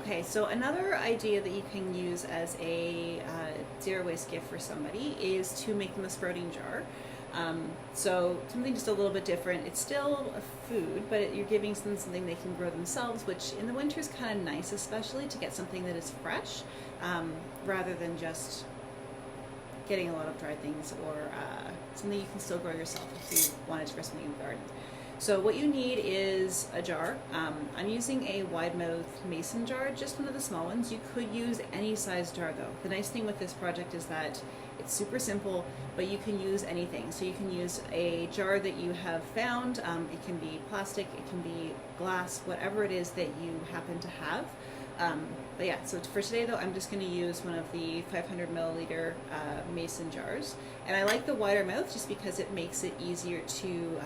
Okay, so another idea that you can use as a zero waste gift for somebody is to make them a sprouting jar. So something just a little bit different. It's still a food, but you're giving them something they can grow themselves, which in the winter is kind of nice, especially to get something that is fresh, rather than just getting a lot of dried things, or something you can still grow yourself if you wanted to grow something in the garden. So what you need is a jar. I'm using a wide mouth mason jar, just one of the small ones. You could use any size jar though. The nice thing with this project is that it's super simple, but you can use anything. So you can use a jar that you have found. It can be plastic, it can be glass, whatever it is that you happen to have. But yeah, so for today though, I'm just going to use one of the 500 milliliter mason jars. And I like the wider mouth just because it makes it easier to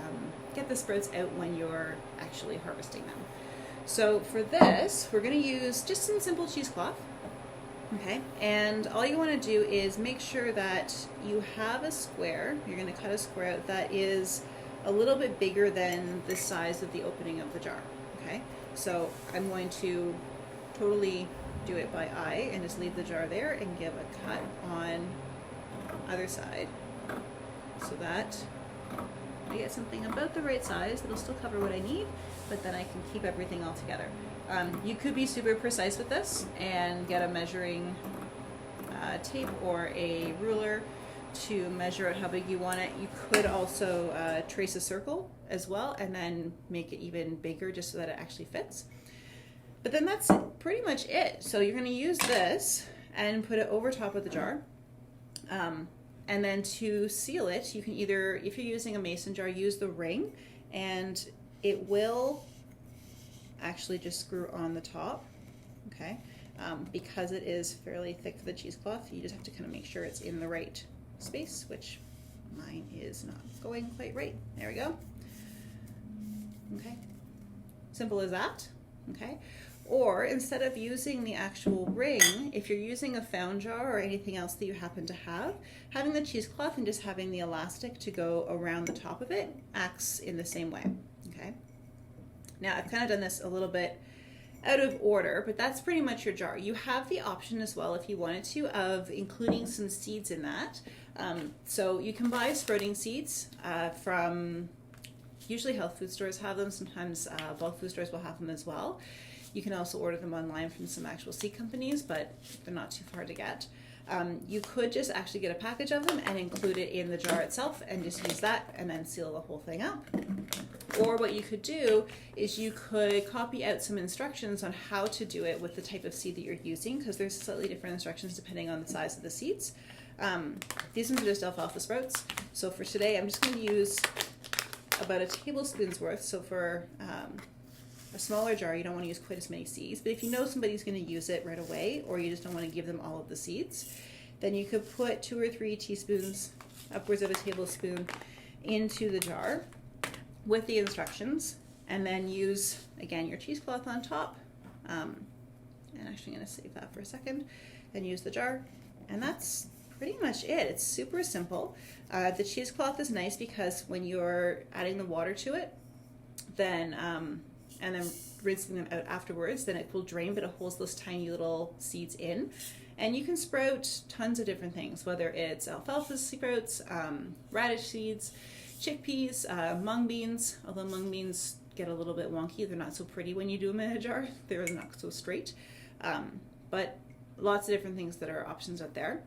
get the sprouts out when you're actually harvesting them. So for this, we're going to use just some simple cheesecloth. Okay, and all you want to do is make sure that you have a square. You're going to cut a square out that is a little bit bigger than the size of the opening of the jar. Okay, so I'm going to totally do it by eye and just leave the jar there and give a cut on either side so that I get something about the right size that'll still cover what I need, but then I can keep everything all together. You could be super precise with this and get a measuring tape or a ruler to measure out how big you want it. You could also trace a circle as well and then make it even bigger just so that it actually fits. But then that's pretty much it. So you're going to use this and put it over top of the jar. And then to seal it, you can either, if you're using a mason jar, use the ring, and it will actually just screw on the top, okay? Because it is fairly thick for the cheesecloth, you just have to kind of make sure it's in the right space, which mine is not going quite right. There we go. Okay, simple as that, okay? Or instead of using the actual ring, if you're using a found jar or anything else that you happen to have, having the cheesecloth and just having the elastic to go around the top of it acts in the same way, okay? Now I've kind of done this a little bit out of order, but that's pretty much your jar. You have the option as well, if you wanted to, of including some seeds in that. So you can buy sprouting seeds from, usually health food stores have them, sometimes bulk food stores will have them as well. You can also order them online from some actual seed companies, but they're not too far to get. You could just actually get a package of them and include it in the jar itself and just use that and then seal the whole thing up. Or what you could do is you could copy out some instructions on how to do it with the type of seed that you're using, because there's slightly different instructions depending on the size of the seeds. These ones are just alfalfa sprouts. So for today, I'm just going to use about a tablespoon's worth. So for a smaller jar, you don't want to use quite as many seeds, but if you know somebody's going to use it right away, or you just don't want to give them all of the seeds, then you could put 2 or 3 teaspoons, upwards of a tablespoon, into the jar with the instructions, and then use, again, your cheesecloth on top. And actually I'm going to save that for a second, and use the jar, and that's pretty much it. It's super simple. The cheesecloth is nice because when you're adding the water to it, then and then rinsing them out afterwards, then it will drain, but it holds those tiny little seeds in. And you can sprout tons of different things, whether it's alfalfa sprouts, radish seeds, chickpeas, mung beans, although mung beans get a little bit wonky. They're not so pretty when you do them in a jar. They're not so straight. But lots of different things that are options out there.